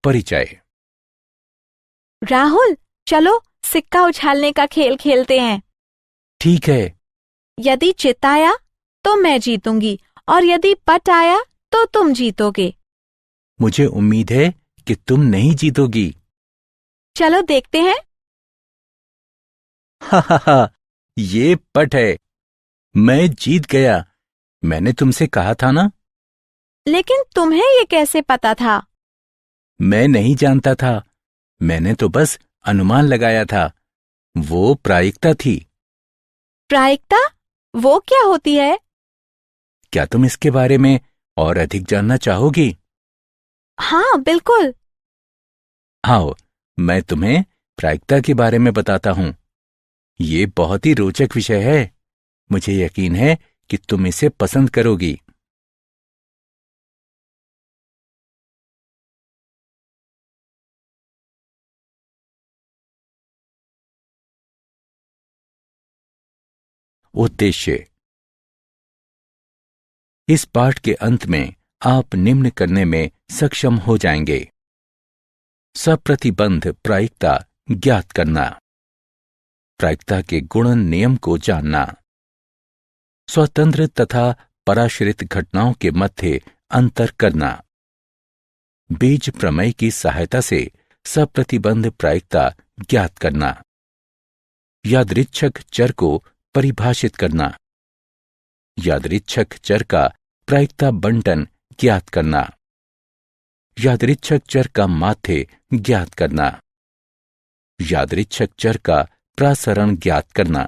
परिचय। राहुल, चलो सिक्का उछालने का खेल खेलते हैं। ठीक है। यदि चित आया तो मैं जीतूंगी और यदि पट आया तो तुम जीतोगे। मुझे उम्मीद है कि तुम नहीं जीतोगी। चलो देखते हैं। हा, ये पट है। मैं जीत गया। मैंने तुमसे कहा था ना। लेकिन तुम्हें ये कैसे पता था? मैं नहीं जानता था। मैंने तो बस अनुमान लगाया था। वो प्रायिकता थी। प्रायिकता? वो क्या होती है? क्या तुम इसके बारे में और अधिक जानना चाहोगी? हाँ, बिल्कुल। आओ, मैं तुम्हें प्रायिकता के बारे में बताता हूं। ये बहुत ही रोचक विषय है। मुझे यकीन है कि तुम इसे पसंद करोगी। उद्देश्य। इस पाठ के अंत में आप निम्न करने में सक्षम हो जाएंगे। सप्रतिबंध प्रायिकता ज्ञात करना, प्रायिकता के गुणन नियम को जानना, स्वतंत्र तथा पराश्रित घटनाओं के मध्य अंतर करना, बीज प्रमेय की सहायता से सप्रतिबंध प्रायिकता ज्ञात करना, यादृच्छक चर को परिभाषित करना, यादृच्छक चर का प्रायिकता बंटन ज्ञात करना, यादृच्छक चर का माध्य ज्ञात करना, यादृच्छक चर का प्रसरण ज्ञात करना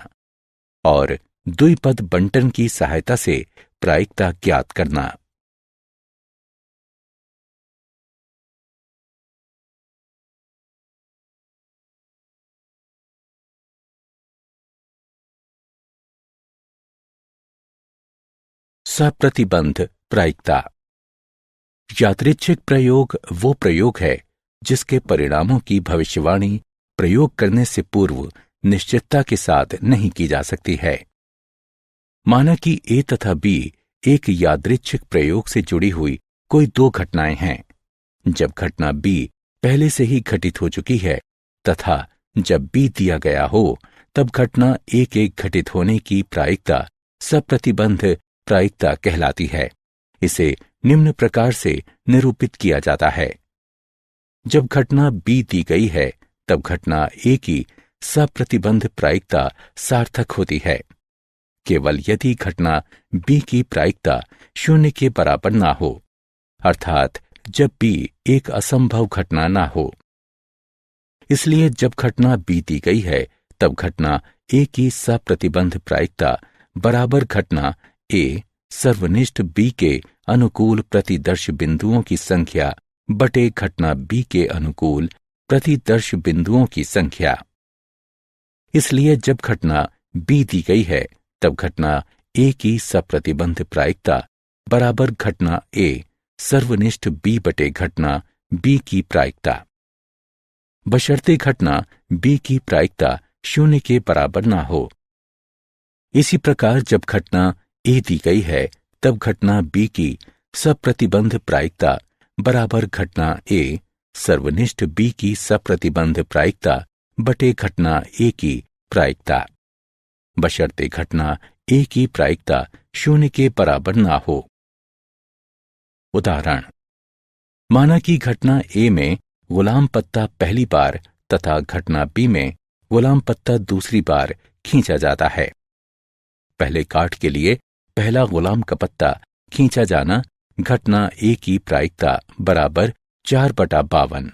और द्विपद बंटन की सहायता से प्रायिकता ज्ञात करना। सप्रतिबंध प्रायिकता। यादृच्छिक प्रयोग वो प्रयोग है जिसके परिणामों की भविष्यवाणी प्रयोग करने से पूर्व निश्चितता के साथ नहीं की जा सकती है। माना कि ए तथा बी एक यादृच्छिक प्रयोग से जुड़ी हुई कोई दो घटनाएं हैं। जब घटना बी पहले से ही घटित हो चुकी है तथा जब बी दिया गया हो, तब घटना एक एक घटित होने की प्रायिकता सप्रतिबंध प्रायिकता कहलाती है। इसे निम्न प्रकार से निरूपित किया जाता है। जब घटना बी दी गई है, तब घटना ए की सप्रतिबंध प्रायिकता सार्थक होती है, केवल यदि घटना बी की प्रायिकता 0 के बराबर ना हो, अर्थात जब बी एक असंभव घटना ना हो। इसलिए जब घटना बी दी गई है, तब घटना ए की सप्रतिबंध प्रायिकता बराबर घटना ए सर्वनिष्ठ बी के अनुकूल प्रतिदर्श बिंदुओं की संख्या बटे घटना बी के अनुकूल प्रतिदर्श बिंदुओं की संख्या। इसलिए जब घटना बी दी गई है, तब घटना ए की सप्रतिबंध प्रायिकता बराबर घटना ए सर्वनिष्ठ बी बटे घटना बी की प्रायिकता, बशर्ते घटना बी की प्रायिकता 0 के बराबर ना हो। इसी प्रकार जब घटना ए दी गई है, तब घटना बी की सप्रतिबंध प्रायिकता बराबर घटना ए सर्वनिष्ठ बी की सप्रतिबंध प्रायिकता बटे घटना ए की प्रायिकता, बशर्ते घटना ए की प्रायिकता 0 के बराबर ना हो। उदाहरण। माना कि घटना ए में गुलाम पत्ता पहली बार तथा घटना बी में गुलाम पत्ता दूसरी बार खींचा जाता है। पहले काट के लिए पहला गुलाम का पत्ता खींचा जाना घटना ए की प्रायिकता बराबर 4/52।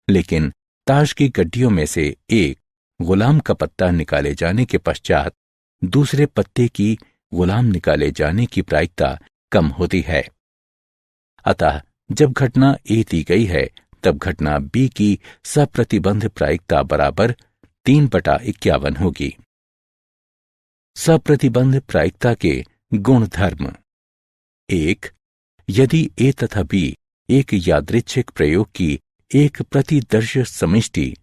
लेकिन ताश की गड्डियों में से एक गुलाम का पत्ता निकाले जाने के पश्चात दूसरे पत्ते की गुलाम निकाले जाने की प्रायिकता कम होती है। अतः जब घटना ए दी गई है, तब घटना बी की सप्रतिबंध प्रायिकता बराबर 3/51 होगी। सप्रतिबंध प्रायिकता के गुणधर्म। 1. यदि ए तथा बी एक यादृच्छिक प्रयोग की एक प्रतिदर्श समिष्टि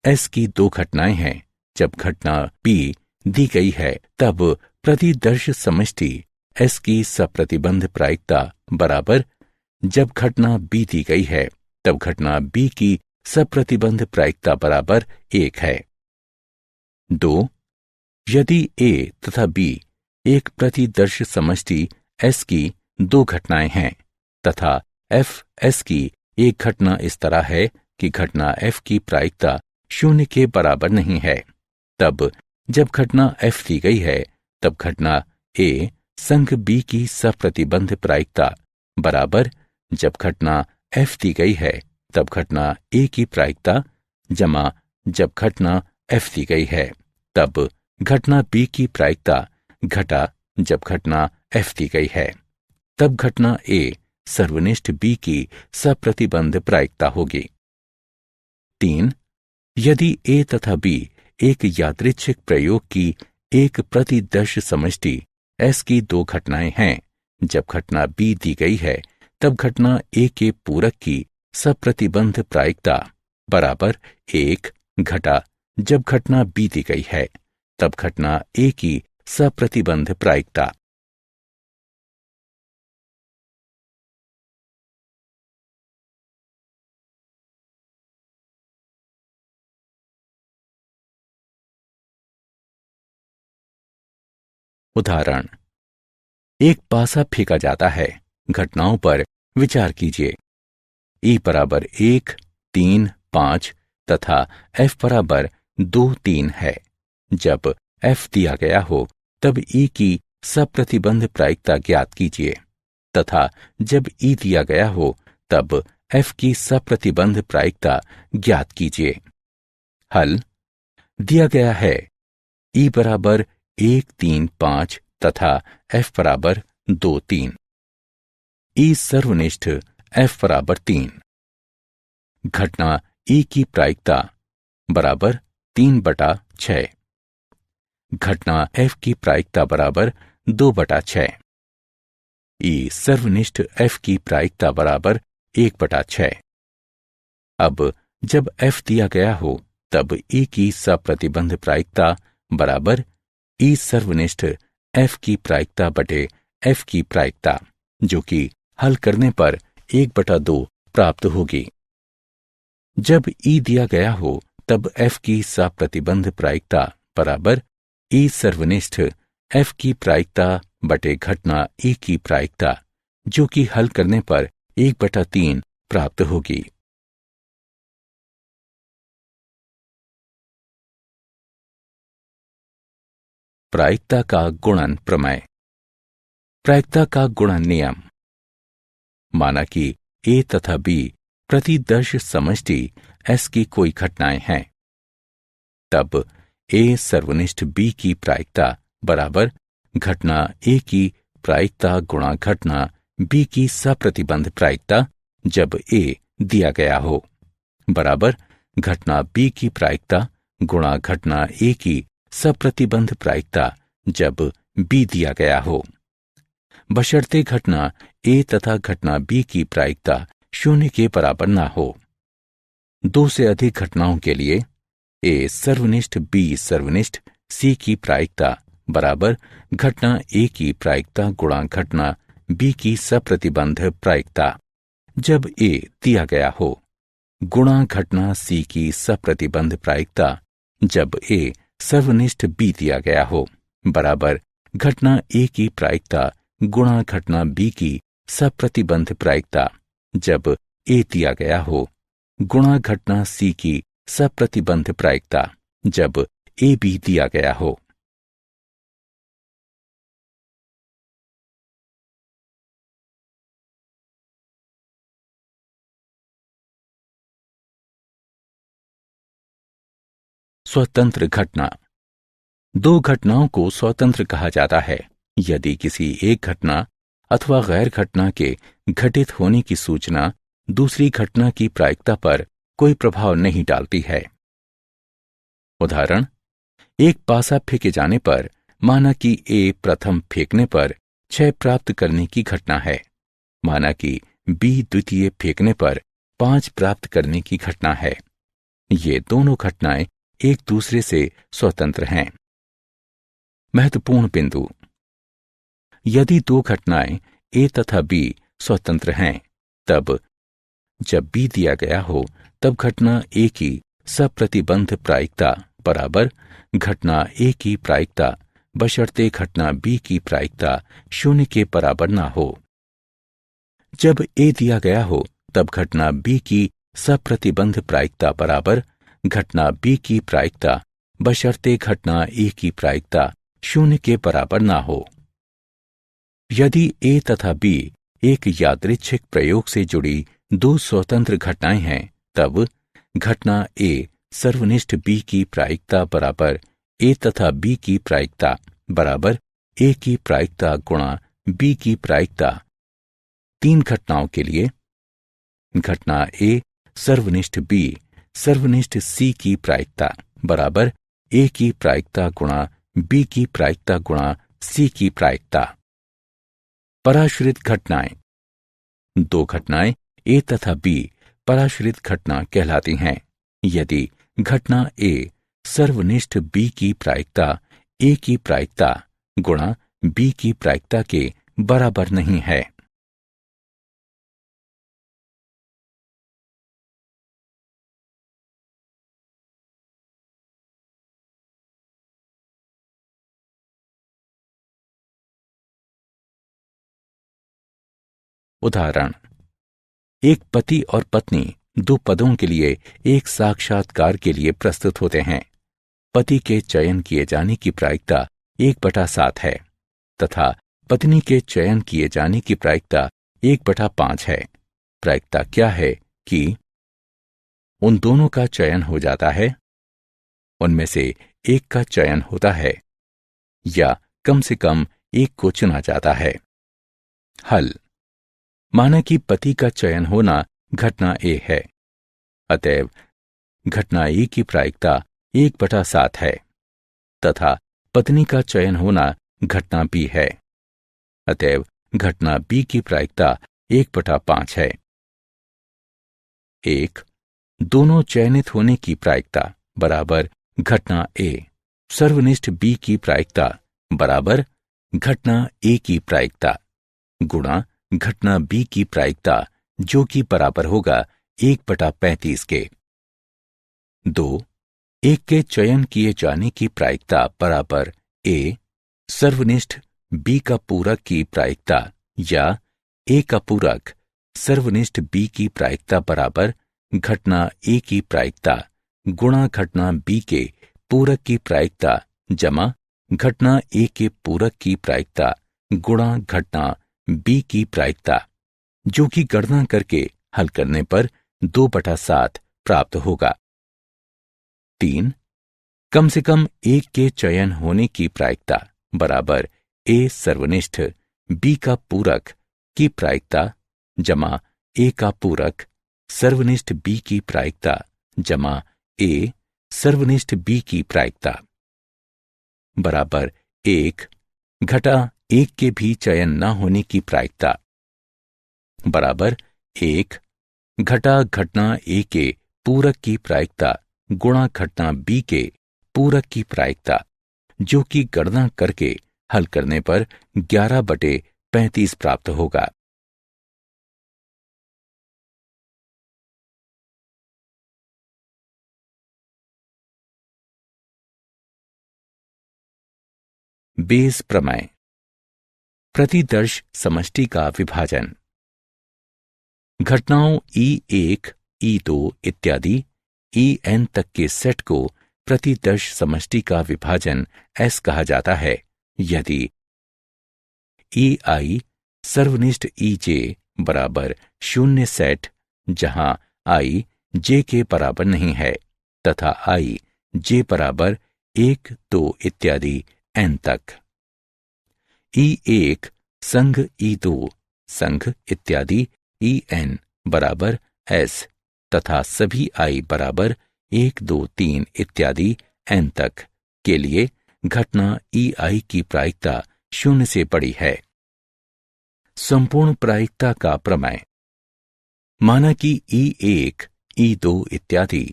एस की दो घटनाएं हैं, जब घटना बी दी गई है, तब प्रतिदर्श समिष्टि एस की सप्रतिबंध प्रायिकता बराबर जब घटना बी दी गई है, तब घटना B की सप्रतिबंध प्रायिकता बराबर 1 है। 2. यदि A तथा B एक प्रतिदर्श समष्टि S की दो घटनाएं हैं तथा F S की एक घटना इस तरह है कि घटना F की प्रायिकता 0 के बराबर नहीं है, तब जब घटना F दी गई है तब घटना A संघ B की सप्रतिबंध प्रायिकता बराबर जब घटना F दी गई है तब घटना A की प्रायिकता जमा जब घटना F दी गई है तब घटना B की प्रायिकता घटा जब घटना F दी गई है, तब घटना A सर्वनिष्ठ B की सप्रतिबंध प्रायिकता होगी। 3. यदि A तथा B एक यादृच्छिक प्रयोग की एक प्रतिदर्श समष्टि S की दो घटनाएं हैं, जब घटना B दी गई है तब घटना A के पूरक की सप्रतिबंध प्रायिकता बराबर 1 घटा जब घटना B दी गई है तब घटना A की सप्रतिबंध प्रायिकता। उदाहरण, एक पासा फेंका जाता है। घटनाओं पर विचार कीजिए। E बराबर 1, 3, 5 तथा F बराबर 2, 3 है। जब F दिया गया हो तब E की सप्रतिबंध प्रायिकता ज्ञात कीजिए तथा जब E दिया गया हो तब F की सप्रतिबंध प्रायिकता ज्ञात कीजिए। हल दिया गया है E बराबर 1, 3, 5 तथा F बराबर 2, 3। E सर्वनिष्ठ F बराबर 3। घटना E की प्रायिकता बराबर 3/6। घटना F की प्रायिकता बराबर 2/6। E सर्वनिष्ठ F की प्रायिकता बराबर 1/6। अब जब F दिया गया हो तब E की सप्रतिबंध प्रायिकता बराबर E सर्वनिष्ठ F की प्रायिकता बटे F की प्रायिकता, जो कि हल करने पर 1/2 प्राप्त होगी। जब E दिया गया हो तब F की सप्रतिबंध प्रायिकता बराबर E सर्वनिष्ठ F की प्रायिकता बटे घटना E की प्रायिकता, जो कि हल करने पर 1/3 प्राप्त होगी। प्रायिकता का गुणन प्रमेय। प्रायिकता का गुणन नियम। माना कि A तथा B प्रतिदर्श समष्टि S की कोई घटनाएं हैं, तब A सर्वनिष्ठ B की प्रायिकता बराबर घटना A की प्रायिकता गुणा घटना B की सप्रतिबंध प्रायिकता जब A दिया गया हो बराबर घटना B की प्रायिकता गुणा घटना A की सप्रतिबंध प्रायिकता जब B दिया गया हो, बशर्ते घटना A तथा घटना B की प्रायिकता 0 के बराबर ना हो। 2 से अधिक घटनाओं के लिए A सर्वनिष्ठ B सर्वनिष्ठ C की प्रायिकता बराबर घटना A की प्रायिकता गुणा घटना B की सप्रतिबंध प्रायिकता जब A दिया गया हो गुणा घटना C की सप्रतिबंध प्रायिकता जब A सर्वनिष्ठ B दिया गया हो बराबर घटना A की प्रायिकता गुणा घटना B की सप्रतिबंध प्रायिकता जब A दिया गया हो गुणा घटना C की सप्रतिबंध प्रायिकता जब A B दिया गया हो। स्वतंत्र घटना। 2 घटनाओं को स्वतंत्र कहा जाता है यदि किसी एक घटना अथवा गैर घटना के घटित होने की सूचना दूसरी घटना की प्रायिकता पर कोई प्रभाव नहीं डालती है। उदाहरण, एक पासा फेंके जाने पर माना कि A प्रथम फेंकने पर 6 प्राप्त करने की घटना है, माना कि B द्वितीय फेंकने पर 5 प्राप्त करने की घटना है। ये दोनों घटनाएं एक दूसरे से स्वतंत्र हैं। महत्वपूर्ण बिंदु। यदि 2 घटनाएं A तथा B स्वतंत्र हैं, तब जब बी दिया गया हो तब घटना ए की सप्रतिबंध प्रायिकता बराबर घटना ए की प्रायिकता बशर्ते घटना बी की प्रायिकता 0 के बराबर ना हो। जब ए दिया गया हो तब घटना बी की सप्रतिबंध प्रायिकता बराबर घटना बी की प्रायिकता बशर्ते घटना ए की प्रायिकता 0 के बराबर ना हो। यदि ए तथा बी एक यादृच्छिक प्रयोग से जुड़ी दो स्वतंत्र घटनाएं हैं तब घटना ए सर्वनिष्ठ बी की प्रायिकता बराबर ए तथा बी की प्रायिकता बराबर ए की प्रायिकता गुणा बी की प्रायिकता। 3 घटनाओं के लिए घटना ए सर्वनिष्ठ बी सर्वनिष्ठ सी की प्रायिकता बराबर ए की प्रायिकता गुणा बी की प्रायिकता गुणा सी की प्रायिकता। पराश्रित घटनाएं। 2 घटनाएं ए तथा बी पराश्रित घटना कहलाती हैं यदि घटना ए सर्वनिष्ठ बी की प्रायिकता ए की प्रायिकता गुणा बी की प्रायिकता के बराबर नहीं है। उदाहरण, एक पति और पत्नी 2 पदों के लिए एक साक्षात्कार के लिए प्रस्तुत होते हैं। पति के चयन किए जाने की प्रायिकता 1/7 है तथा पत्नी के चयन किए जाने की प्रायिकता 1/5 है। प्रायिकता क्या है कि उन दोनों का चयन हो जाता है, उनमें से एक का चयन होता है या कम से कम एक को चुना जाता है। हल। माना कि पति का चयन होना घटना ए है, अतएव घटना ए की प्रायिकता 1/7 है तथा पत्नी का चयन होना घटना बी है, अतएव घटना बी की प्रायिकता 1/5 है। 1. दोनों चयनित होने की प्रायिकता बराबर घटना ए सर्वनिष्ठ बी की प्रायिकता बराबर घटना ए की प्रायिकता गुणा घटना बी की प्रायिकता जो कि बराबर होगा 1/35 के। 2. एक के चयन किए जाने की प्रायिकता बराबर ए सर्वनिष्ठ बी का पूरक की प्रायिकता या ए का पूरक सर्वनिष्ठ बी की प्रायिकता बराबर घटना ए की प्रायिकता गुणा घटना बी के पूरक की प्रायिकता जमा घटना ए के पूरक की प्रायिकता गुणा घटना बी की प्रायिकता, जो कि गणना करके हल करने पर 2/7 प्राप्त होगा। 3. कम से कम एक के चयन होने की प्रायिकता बराबर ए सर्वनिष्ठ बी का पूरक की प्रायिकता जमा ए का पूरक सर्वनिष्ठ बी की प्रायिकता जमा ए सर्वनिष्ठ बी की प्रायिकता बराबर 1 घटा एक के भी चयन न होने की प्रायिकता बराबर 1 घटा घटना ए के पूरक की प्रायिकता गुणा घटना बी के पूरक की प्रायिकता, जो कि गणना करके हल करने पर 11/35 प्राप्त होगा। बेस प्रमेय। प्रतिदर्श समष्टि का विभाजन। घटनाओं E1, E2 इत्यादि En तक के सेट को प्रतिदर्श समष्टि का विभाजन S कहा जाता है यदि EI सर्वनिष्ठ EJ बराबर 0 सेट जहां I J के बराबर नहीं है तथा I J बराबर 1, 2 इत्यादि N तक। E1 संघ E2 संघ इत्यादि En बराबर S तथा सभी I बराबर 1, 2, 3 इत्यादि N तक के लिए घटना EI की प्रायिकता 0 से बड़ी है। संपूर्ण प्रायिकता का प्रमेय। माना कि E1, E2 इत्यादि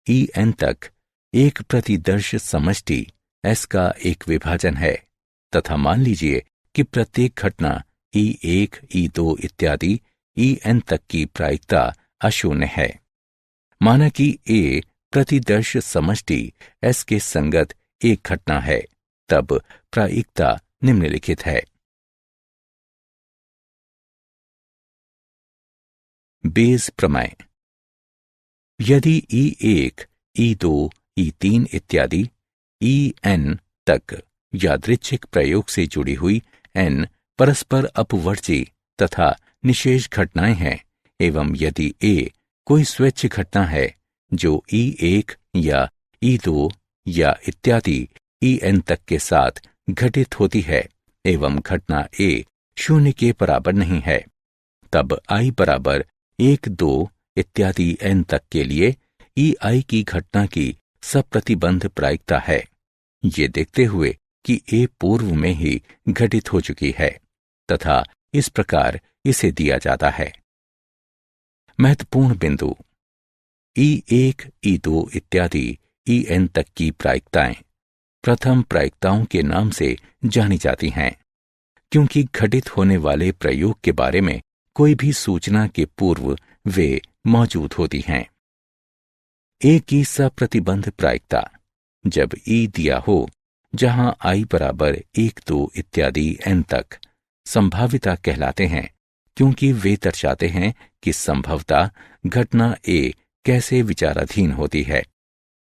En तक एक प्रतिदर्श समष्टि S का एक विभाजन है तथा मान लीजिए कि प्रत्येक घटना E1, E2 इत्यादि En तक की प्रायिकता अशून्य है। माना कि ए प्रतिदर्श समष्टि एस के संगत एक घटना है, तब प्रायिकता निम्नलिखित है। बेस प्रमेय। यदि E1, E2, E3 इत्यादि En तक यादृच्छिक प्रयोग से जुड़ी हुई n परस्पर अपवर्ती तथा निशेष घटनाएं हैं, एवं यदि A कोई स्वैच्छ घटना है जो E1 या E2 या इत्यादि En तक के साथ घटित होती है, एवं घटना A शून्य के बराबर नहीं है, तब I बराबर 1, 2 इत्यादि n तक के लिए EI की घटना की सप्रतिबंध प्रायिकता है, ये देखते हुए कि A पूर्व में ही घटित हो चुकी है, तथा इस प्रकार इसे दिया जाता है। महत्वपूर्ण बिंदु। E1, E2 इत्यादि En तक की प्रायिकताएं प्रथम प्रायिकताओं के नाम से जानी जाती हैं, क्योंकि घटित होने वाले प्रयोग के बारे में कोई भी सूचना के पूर्व वे मौजूद होती हैं। A की सप्रतिबंध प्रायिकता। जब E दिया हो, जहां I बराबर 1, 2 इत्यादि n तक संभाविता कहलाते हैं, क्योंकि वे दर्शाते हैं कि संभवतः घटना A कैसे विचाराधीन होती है।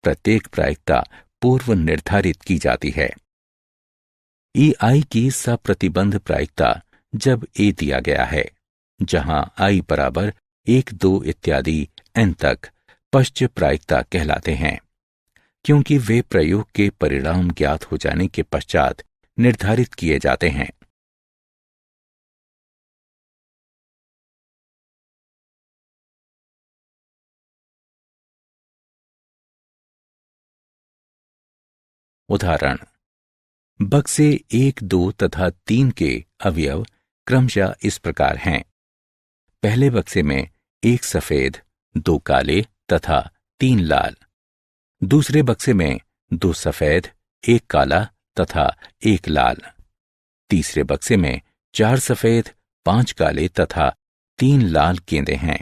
प्रत्येक प्रायिकता पूर्व निर्धारित की जाती है। EI की सप्रतिबंध प्रायिकता जब A दिया गया है, जहां I बराबर 1, 2 इत्यादि n तक पश्च प्रायिकता कहलाते हैं, क्योंकि वे प्रयोग के परिणाम ज्ञात हो जाने के पश्चात निर्धारित किए जाते हैं। उदाहरण। बक्से 1, 2 तथा 3 के अवयव क्रमशः इस प्रकार हैं। पहले बक्से में 1 सफेद, 2 काले तथा 3 लाल। दूसरे बक्से में 2 सफेद, 1 काला तथा 1 लाल। तीसरे बक्से में 4 सफेद, 5 काले तथा 3 लाल गेंदें हैं।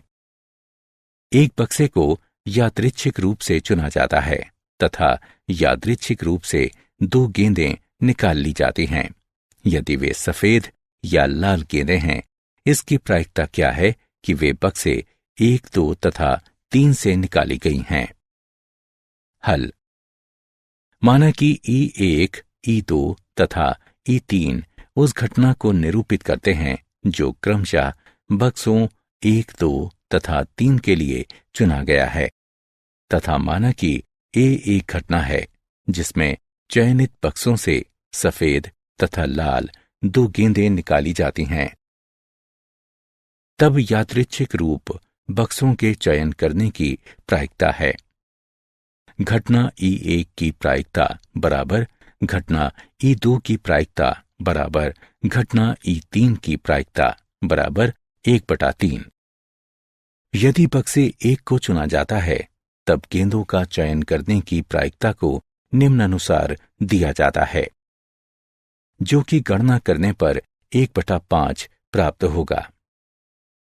एक बक्से को यादृच्छिक रूप से चुना जाता है तथा यादृच्छिक रूप से 2 गेंदें निकाल ली जाती हैं। यदि वे सफेद या लाल गेंदें हैं, इसकी प्रायिकता क्या है कि वे बक्से 1, 2 तथा 3 से निकाली गई हैं। हल। माना कि E1, E2 तथा E3 उस घटना को निरूपित करते हैं जो क्रमशः बक्सों 1, 2 तथा 3 के लिए चुना गया है, तथा माना कि A एक घटना है जिसमें चयनित बक्सों से सफेद तथा लाल 2 गेंदें निकाली जाती हैं। तब यादृच्छिक रूप बक्सों के चयन करने की प्रायिकता है। घटना E1 की प्रायिकता बराबर घटना E2 की प्रायिकता बराबर घटना E3 की प्रायिकता बराबर 1/3। यदि बक्से 1 को चुना जाता है, तब गेंदों का चयन करने की प्रायिकता को निम्नानुसार दिया जाता है, जो कि गणना करने पर 1/5 प्राप्त होगा।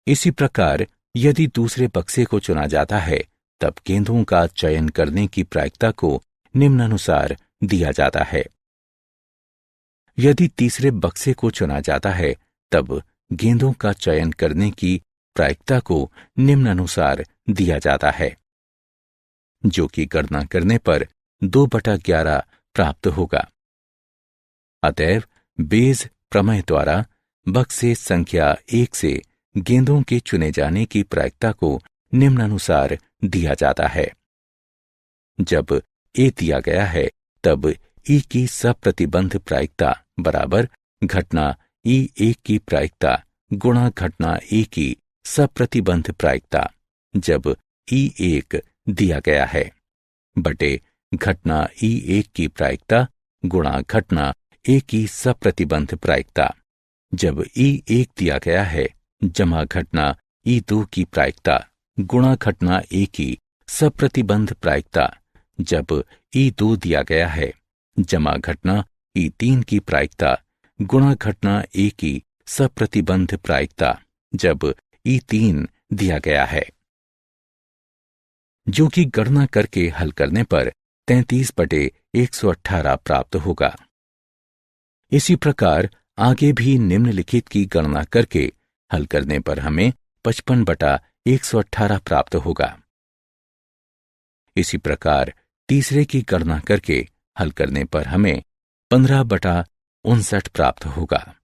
इसी प्रकार यदि दूसरे बक्से को चुना जाता है, तब गेंदों का चयन करने की प्रायिकता को निम्नानुसार दिया जाता है। यदि तीसरे बक्से को चुना जाता है, तब गेंदों का चयन करने की प्रायिकता को निम्नानुसार दिया जाता है, जो कि गणना करने पर 2/11 प्राप्त होगा। अतएव बेज प्रमेय द्वारा बक्से संख्या 1 से गेंदों के चुने जाने की प्रायिकता को निम्नानुसार दिया जाता है। जब A दिया गया है, तब E की सप्रतिबंध प्रायिकता बराबर घटना E1 की प्रायिकता गुणा घटना A की सप्रतिबंध प्रायिकता जब E1 दिया गया है, बटे घटना E1 की प्रायिकता गुणा घटना A की सप्रतिबंध प्रायिकता जब E1 दिया गया है, जमा घटना E2 की प्रायिकता गुणा घटना A की सप्रतिबंध प्रायिकता जब E2 दिया गया है, जमा घटना E3 की प्रायिकता गुणा घटना A की सप्रतिबंध प्रायिकता जब E3 दिया गया है। जो कि गणना करके हल करने पर 33/118 प्राप्त होगा। इसी प्रकार आगे भी निम्नलिखित की गणना करके हल करने पर हमें 55/118 प्राप्त होगा। इसी प्रकार तीसरे की गणना करके हल करने पर हमें 15/59 प्राप्त होगा।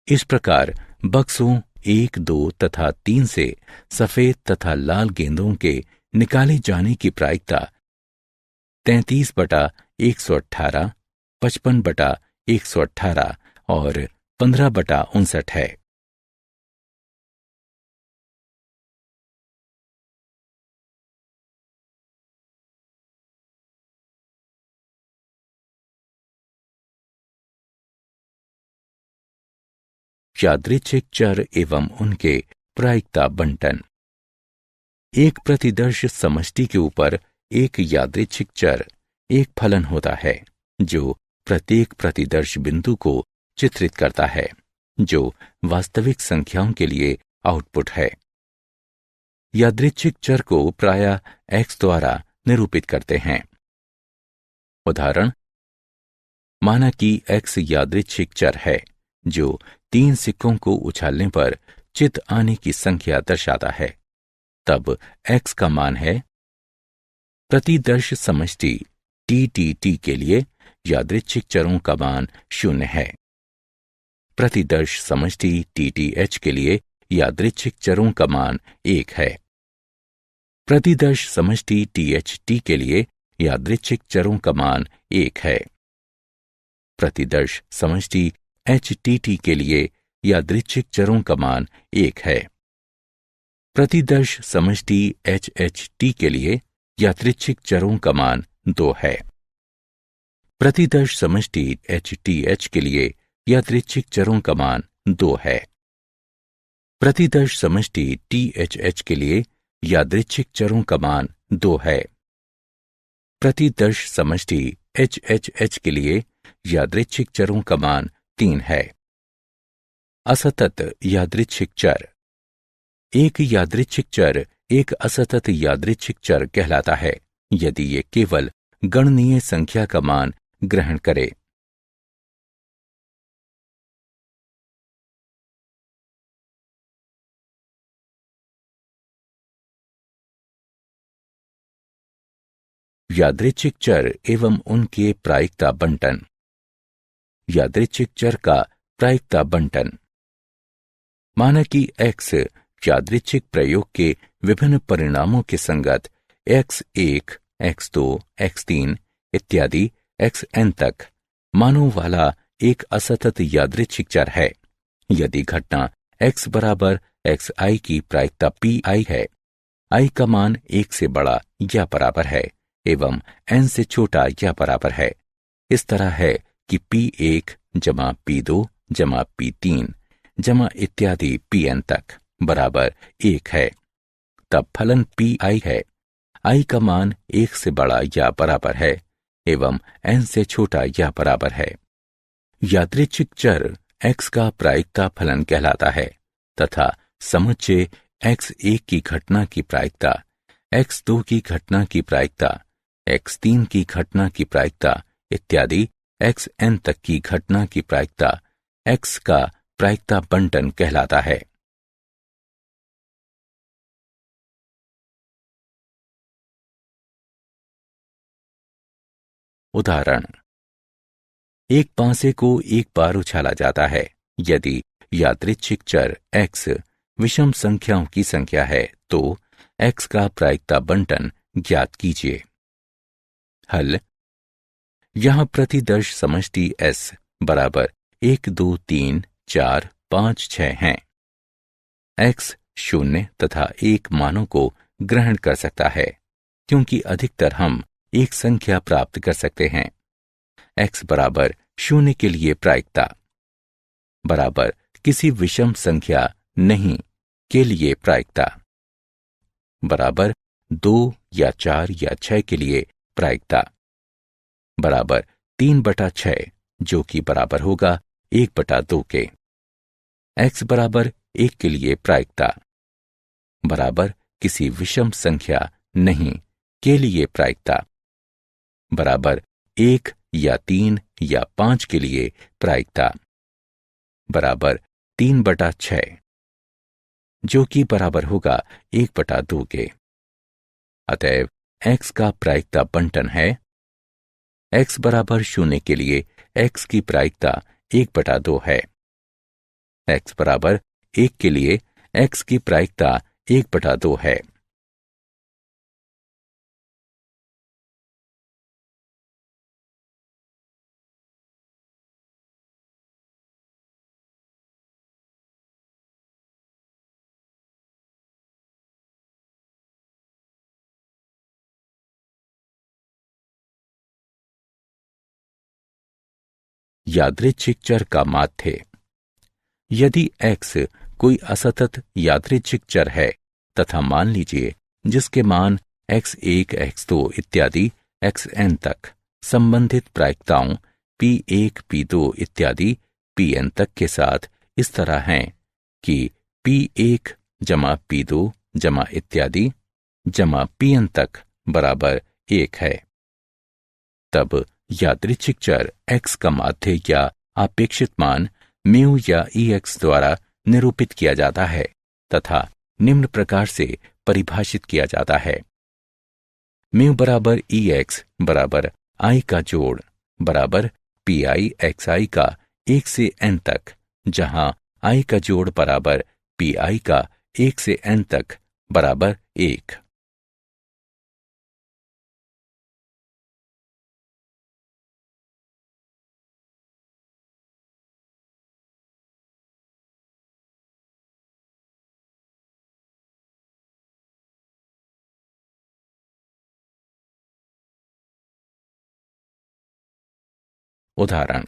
इस प्रकार बक्सों 1, 2 तथा 3 से सफेद तथा लाल गेंदों के निकाले जाने की प्रायिकता 33/118, 55/118 और 15/59 है। यादृच्छिक चर एवं उनके प्रायिकता बंटन। एक प्रतिदर्श समष्टि के ऊपर एक यादृच्छिक चर एक फलन होता है जो प्रत्येक प्रतिदर्श बिंदु को चित्रित करता है, जो वास्तविक संख्याओं के लिए आउटपुट है। यादृच्छिक चर को प्रायः x द्वारा निरूपित करते हैं। उदाहरण, माना कि x यादृच्छिक चर है जो 3 सिक्कों को उछालने पर चित आने की संख्या दर्शाता है। तब x का मान है। प्रतिदर्श समष्टि TTT के लिए यादृच्छिक चरों का मान 0 है। प्रतिदर्श समष्टि TTH के लिए यादृच्छिक चरों का मान 1 है। प्रतिदर्श समष्टि THT के लिए यादृच्छिक चरों का मान 1 है। प्रतिदर्श समष्टि HTT के लिए यादृच्छिक चरों का मान 1 है। प्रतिदर्श समष्टि HHT के लिए यादृच्छिक चरों का मान 2 है। प्रतिदर्श समष्टि HTH के लिए यादृच्छिक चरों का मान 2 है। प्रतिदर्श समष्टि THH के लिए यादृच्छिक चरों का मान 2 है। प्रतिदर्श समष्टि HHH के लिए यादृच्छिक चरों का मान 3 है। असतत यादृच्छिक चर। एक यादृच्छिक चर एक असतत यादृच्छिक चर कहलाता है यदि ये केवल गणनीय संख्या का मान ग्रहण करे। यादृच्छिक चर एवं उनके प्रायिकता बंटन। यादृच्छिक चर का प्रायिकता बंटन। माना कि x यादृच्छिक प्रयोग के विभिन्न परिणामों के संगत x1, x2, x3 इत्यादि xn तक मानों वाला एक असतत यादृच्छिक चर है। यदि घटना x बराबर xi की प्रायिकता pi है, i का मान 1 से बड़ा या बराबर है एवं n से छोटा या बराबर है। इस तरह है कि p1 जमा p2 जमा p3 जमा इत्यादि pn तक बराबर 1 है, तब फलन pi है। i का मान 1 से बड़ा या बराबर है एवं n से छोटा या बराबर है। यादृच्छिक चर x का प्रायिकता फलन कहलाता है तथा समुच्चय x1 की घटना की प्रायिकता, x2 की घटना की प्रायिकता, x3 की घटना की प्रायिकता इत्यादि xn तक की घटना की प्रायिकता x का प्रायिकता बंटन कहलाता है। उदाहरण, एक पांसे को एक बार उछाला जाता है। यदि यादृच्छिक चर x विषम संख्याओं की संख्या है तो x का प्रायिकता बंटन ज्ञात कीजिए। हल। यहां प्रतिदर्श समष्टि S बराबर 1, 2, 3, 4, 5, 6 हैं। x 0 तथा 1 मानों को ग्रहण कर सकता है क्योंकि अधिकतर हम एक संख्या प्राप्त कर सकते हैं। x बराबर 0 के लिए प्रायिकता बराबर किसी विषम संख्या नहीं के लिए प्रायिकता बराबर 2 या 4 या 6 के लिए प्रायिकता बराबर 3/6 जो कि बराबर होगा 1/2 के। x बराबर 1 के लिए प्रायिकता बराबर किसी विषम संख्या नहीं के लिए प्रायिकता बराबर 1 या 3 या 5 के लिए प्रायिकता बराबर 3/6 जो कि बराबर होगा 1/2 के। अतएव x का प्रायिकता बंटन है x बराबर 0 के लिए x की प्रायिकता 1/2 है। x बराबर 1 के लिए x की प्रायिकता 1/2 है। यादृच्छिक चर का माध्य। यदि x कोई असतत यादृच्छिक चर है तथा मान लीजिए जिसके मान x1, x2 इत्यादि xn तक संबंधित प्रायिकताओं p1, p2 इत्यादि pn तक के साथ इस तरह हैं कि p1 जमा p2 जमा इत्यादि जमा pn तक बराबर 1 है, तब यादृच्छिक चर x का माध्य या अपेक्षित मान म्यू या ex द्वारा निरूपित किया जाता है तथा निम्न प्रकार से परिभाषित किया जाता है। म्यू बराबर ex बराबर i का जोड़ बराबर pi xi का 1 से n तक, जहां i का जोड़ बराबर pi का 1 से n तक बराबर 1। उदाहरण,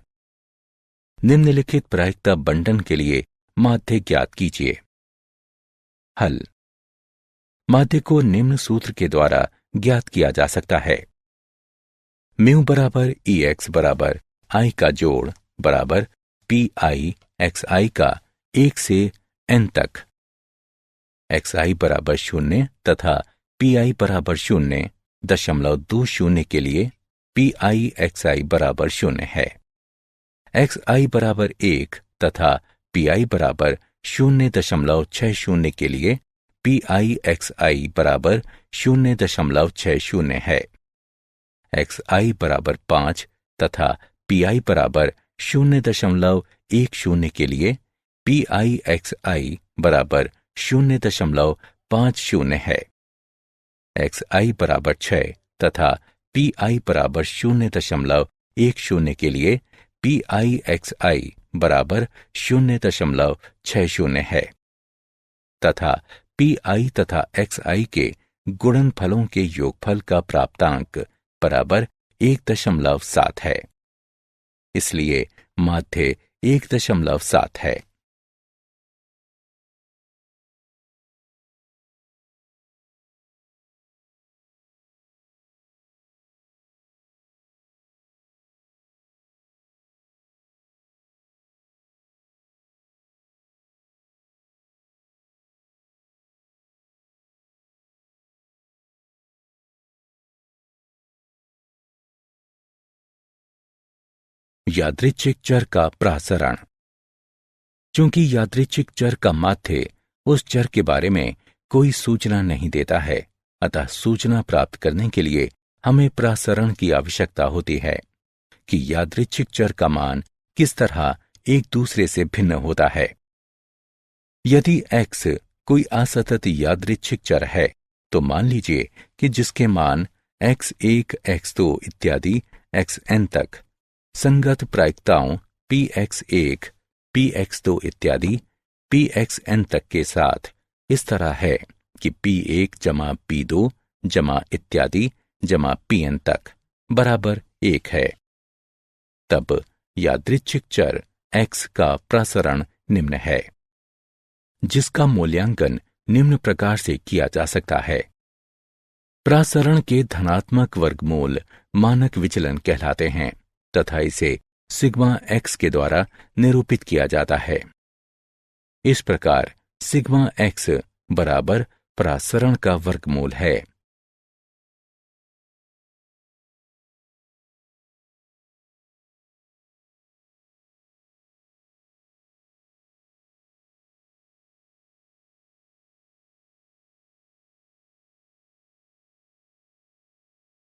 निम्नलिखित प्रायिकता बंटन के लिए माध्य ज्ञात कीजिए। हल। माध्य को निम्न सूत्र के द्वारा ज्ञात किया जा सकता है। म्यू बराबर ex बराबर i का जोड़ बराबर pi xi का 1 से n तक, xi बराबर 0 तथा pi बराबर 0.20 के लिए pi xi बराबर 0 है। xi बराबर 1 तथा pi बराबर 0.60 के लिए pi xi बराबर 0.60 है। xi बराबर 5 तथा pi बराबर 0.10 के लिए pi xi बराबर 0.50 है। xi बराबर 6 तथा pi बराबर 0.10 के लिए pi xi बराबर 0.60 है तथा pi तथा xi के गुणनफलों के योगफल का प्राप्तांक बराबर 1.7 है। इसलिए माध्य 1.7 है। यादृच्छिक चर का प्रसरण। चूंकि यादृच्छिक चर का माध्य उस चर के बारे में कोई सूचना नहीं देता है, अतः सूचना प्राप्त करने के लिए हमें प्रसरण की आवश्यकता होती है कि यादृच्छिक चर का मान किस तरह एक दूसरे से भिन्न होता है। यदि x कोई असतत यादृच्छिक चर है तो मान लीजिए कि जिसके मान x1, x2 इत्यादि xn तक संगत प्रायिकताओं px1, px2 इत्यादि pxn तक के साथ इस तरह है कि p1 जमा p2 जमा इत्यादि जमा pn तक बराबर 1 है, तब यादृच्छिक चर x का प्रसरण निम्न है, जिसका मूल्यांकन निम्न प्रकार से किया जा सकता है। प्रसरण के धनात्मक वर्गमूल मानक विचलन कहलाते हैं तथा इसे सिग्मा x के द्वारा निरूपित किया जाता है। इस प्रकार सिग्मा x बराबर प्रसरण का वर्गमूल है।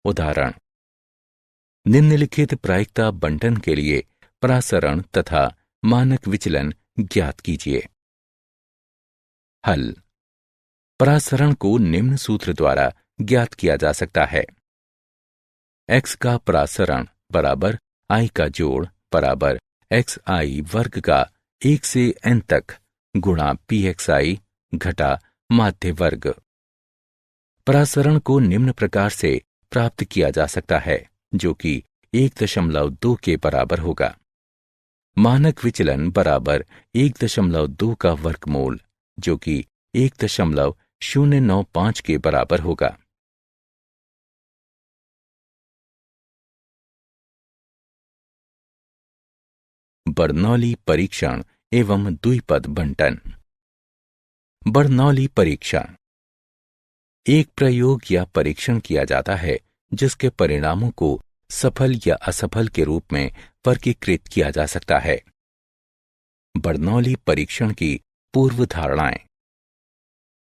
उदाहरण, निम्नलिखित प्रायिकता बंटन के लिए परासरण तथा मानक विचलन ज्ञात कीजिए। हल। परासरण को निम्न सूत्र द्वारा ज्ञात किया जा सकता है। x का परासरण बराबर i का जोड़ बराबर xi वर्ग का 1 से n तक गुणा pxi घटा माध्य वर्ग। परासरण को निम्न प्रकार से प्राप्त किया जा सकता है, जो कि 1.2 के बराबर होगा। मानक विचलन बराबर 1.2 का वर्गमूल, जो कि 1.095 के बराबर होगा। बर्नौली परीक्षण एवं द्विपद बंटन। बर्नौली परीक्षण एक प्रयोग या परीक्षण किया जाता है जिसके परिणामों को सफल या असफल के रूप में वर्गीकृत किया जा सकता है। बर्नौली परीक्षण की पूर्व धारणाएं।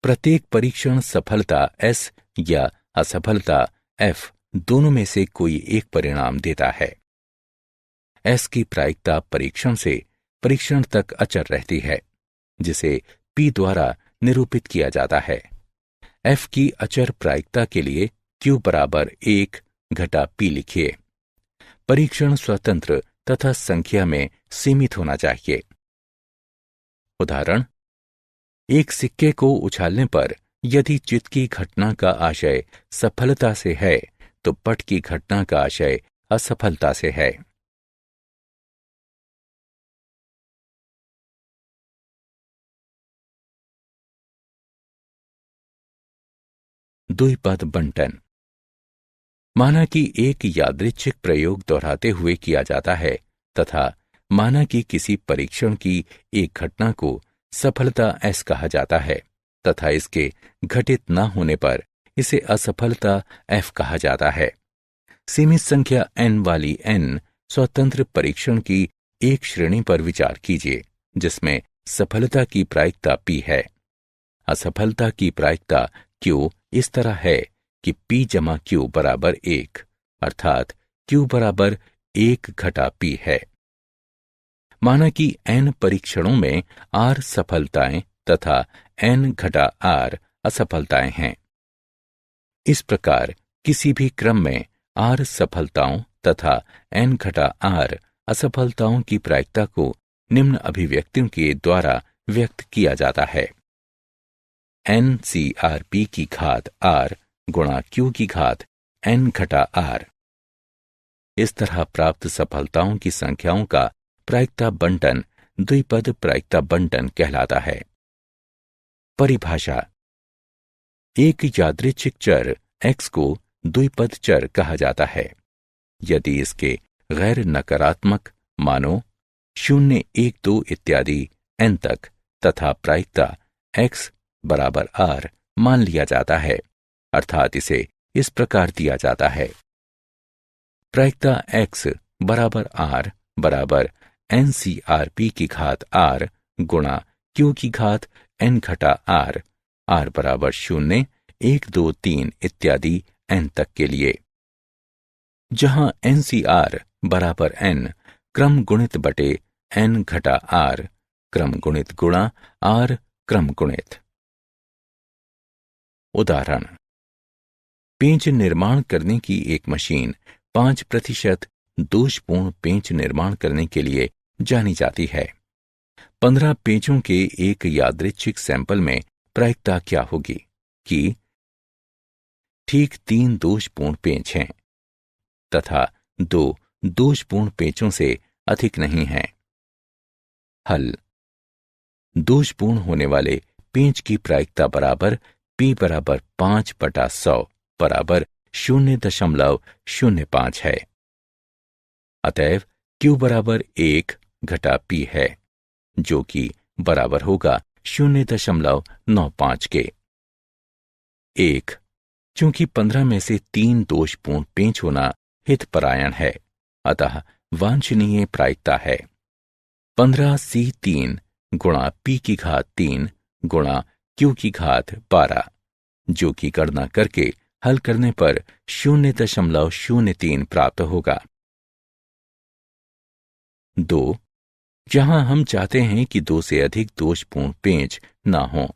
प्रत्येक परीक्षण सफलता S या असफलता F दोनों में से कोई एक परिणाम देता है। S की प्रायिकता परीक्षण से परीक्षण तक अचर रहती है, जिसे P द्वारा निरूपित किया जाता है। F की अचर प्रायिकता के लिए Q बराबर 1 घटा P लिखिए। परीक्षण स्वतंत्र तथा संख्या में सीमित होना चाहिए। उदाहरण, एक सिक्के को उछालने पर यदि चित्त की घटना का आशय सफलता से है तो पट की घटना का आशय असफलता से है। द्विपद बंटन। माना कि एक यादृच्छिक प्रयोग दोहराते हुए किया जाता है तथा माना कि किसी परीक्षण की एक घटना को सफलता S कहा जाता है तथा इसके घटित न होने पर इसे असफलता F कहा जाता है। सीमित संख्या n वाली n स्वतंत्र परीक्षण की एक श्रेणी पर विचार कीजिए जिसमें सफलता की प्रायिकता P है। असफलता की प्रायिकता Q इस तरह है कि P जमा Q बराबर 1, अर्थात Q बराबर 1 घटा P है। माना कि n परीक्षणों में R सफलताएं तथा n घटा R असफलताएं हैं। इस प्रकार किसी भी क्रम में R सफलताओं तथा n घटा R असफलताओं की प्रायिकता को निम्न अभिव्यक्तियों के द्वारा व्यक्त किया जाता है। NCRP की घात R गुणा Q की घात n घटा R। इस तरह प्राप्त सफलताओं की संख्याओं का प्रायिकता बंटन द्विपद प्रायिकता बंटन कहलाता है। परिभाषा। एक यादृच्छिक चर x को द्विपद चर कहा जाता है यदि इसके गैर नकारात्मक मानों 0, 1, 2 इत्यादि n तक तथा प्रायिकता x बराबर R मान लिया जाता है, अर्थात इसे इस प्रकार दिया जाता है। प्रायिकता x बराबर R बराबर NCRP की घात R गुणा Q की घात n घटा R, R बराबर 0, 1, 2, 3 इत्यादि n तक के लिए, जहां NCR बराबर n क्रम गुणित बटे n घटा R क्रम गुणित गुणा R क्रम गुणित। उदाहरण, पेंच निर्माण करने की एक मशीन 5% दोषपूर्ण पेंच निर्माण करने के लिए जानी जाती है। 15 पेंचों के एक यादृच्छिक सैंपल में प्रायिकता क्या होगी कि ठीक 3 दोषपूर्ण पेंच हैं तथा 2 दोषपूर्ण पेंचों से अधिक नहीं हैं। हल। दोषपूर्ण होने वाले पेंच की प्रायिकता बराबर P बराबर 5/100 बराबर 0.05 है। अतएव Q बराबर 1 घटा P है, जो कि बराबर होगा 0.95 के। 1. चूंकि 15 में से 3 दोषपूर्ण पेंच होना हितपरायण है, अतः वांछनीय प्रायिकता है 15C3 गुणा P की घात 3 गुणा Q की घात 12, जो कि गणना करके हल करने पर 0.03 प्राप्त होगा। 2. जहां हम चाहते हैं कि 2 से अधिक दोषपूर्ण पेंच ना हो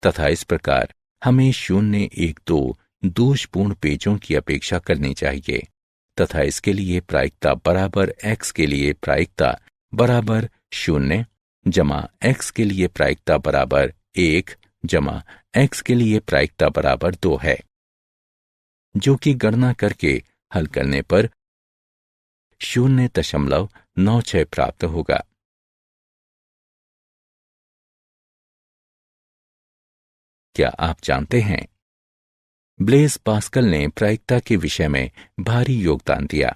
तथा इस प्रकार हमें 0, 1, 2 दोषपूर्ण पेंचों की अपेक्षा करनी चाहिए तथा इसके लिए प्रायिकता बराबर x के लिए प्रायिकता बराबर 0 जमा x के लिए प्रायिकता बराबर 1 जमा x के लिए प्रायिकता बराबर 2 है, जो कि गणना करके हल करने पर 0.96 प्राप्त होगा। क्या आप जानते हैं ब्लेज पास्कल ने प्रायिकता के विषय में भारी योगदान दिया।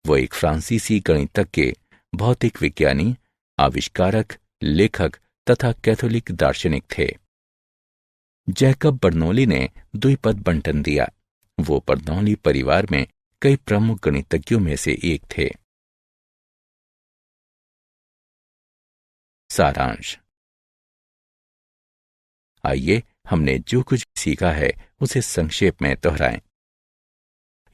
वो एक फ्रांसीसी गणितज्ञ, भौतिक विज्ञानी, आविष्कारक, लेखक तथा कैथोलिक दार्शनिक थे। जैकब बर्नौली ने द्विपद बंटन दिया। वो बर्नौली परिवार में कई प्रमुख गणितज्ञों में से एक थे। सारांश। आइए हमने जो कुछ सीखा है उसे संक्षेप में दोहराएं।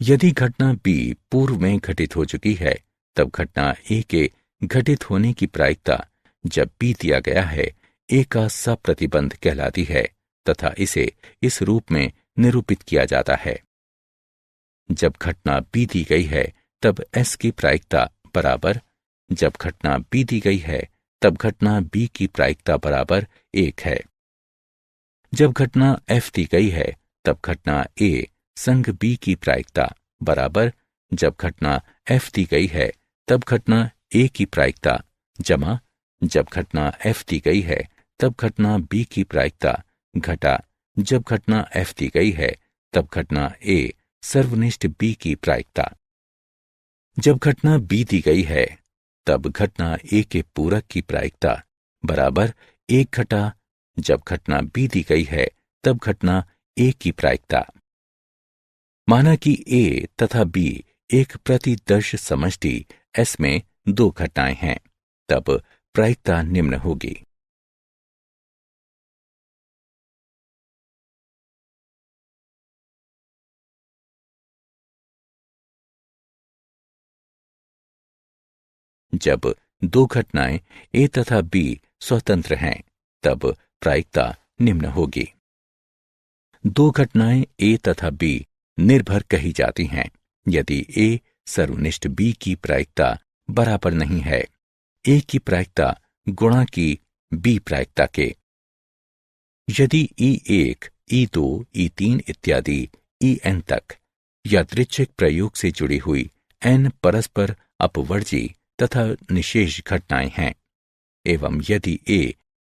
यदि घटना B पूर्व में घटित हो चुकी है, तब घटना A के घटित होने की प्रायिकता जब B दिया गया है A का सप्रतिबंध कहलाती है तथा इसे इस रूप में निरूपित किया जाता है। जब घटना B दी गई है तब S की प्रायिकता बराबर, जब घटना B दी गई है तब घटना B की प्रायिकता बराबर 1 है। जब घटना F दी गई है तब घटना A संग B की प्रायिकता बराबर, जब घटना F दी गई है तब घटना A की प्रायिकता जमा, जब घटना F दी गई है तब घटना B की प्रायिकता घटा, जब घटना F दी गई है तब घटना A सर्वनिष्ठ B की प्रायिकता। जब घटना B दी गई है तब घटना A के पूरक की प्रायिकता बराबर 1 घटा, जब घटना B दी गई है तब घटना A की प्रायिकता। माना कि A तथा B एक प्रतिदर्श समष्टि S में 2 घटनाएं हैं, तब प्रायिकता निम्न होगी। जब 2 घटनाएं A तथा B स्वतंत्र हैं, तब प्रायिकता निम्न होगी। 2 घटनाएं A तथा B निर्भर कही जाती हैं यदि A सर्वनिष्ठ B की प्रायिकता बराबर नहीं है A की प्रायिकता गुणा की B प्रायिकता के। यदि E1, E2, E3 इत्यादि En तक यादृच्छिक प्रयोग से जुड़ी हुई n परस्पर अपवर्जी तथा निशेष घटनाएं हैं एवं यदि A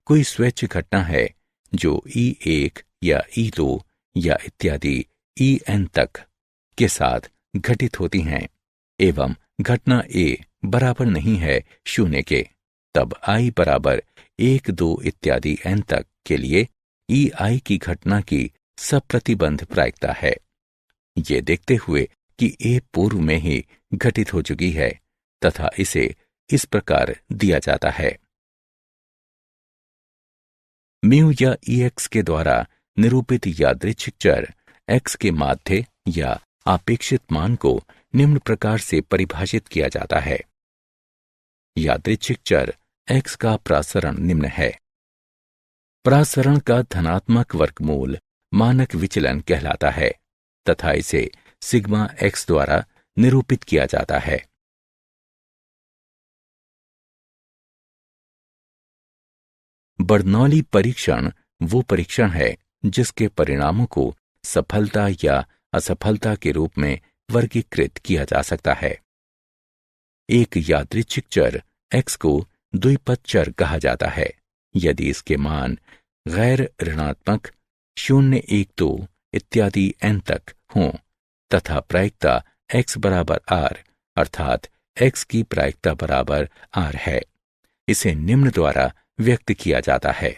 कोई स्वैच्छिक घटना है जो E1 या E2 या इत्यादि En तक के साथ घटित होती हैं एवं घटना A बराबर नहीं है 0 के, तब I बराबर 1, 2 इत्यादि n तक के लिए EI की घटना की सप्रतिबंध प्रायिकता है। ये देखते हुए कि A पूर्व में ही घटित हो चुकी है तथा इसे इस प्रकार दिया जाता है। म्यू या EX के द्वारा निरूपित यादृच्छिक चर X के माध्य या आपेक्षित मान को निम्न प्रकार से परिभाषित किया जाता है। यादृच्छिक चर X का प्रासरण निम्न है। प्रासरण का धनात्मक वर्गमूल मानक विचलन कहलाता है तथा इसे सिग्मा X द्वारा निरूपित किया जाता है। बर्नौली परीक्षण वो परीक्षण है जिसके परिणामों को सफलता या असफलता के रूप में वर्गीकृत किया जा सकता है। एक यादृच्छिक चर X को द्विपद चर कहा जाता है यदि इसके मान गैर ऋणात्मक 0, 1, 2 इत्यादि n तक हों तथा प्रायिकता X बराबर R अर्थात X की प्रायिकता बराबर R है। इसे निम्न द्वारा व्यक्त किया जाता है।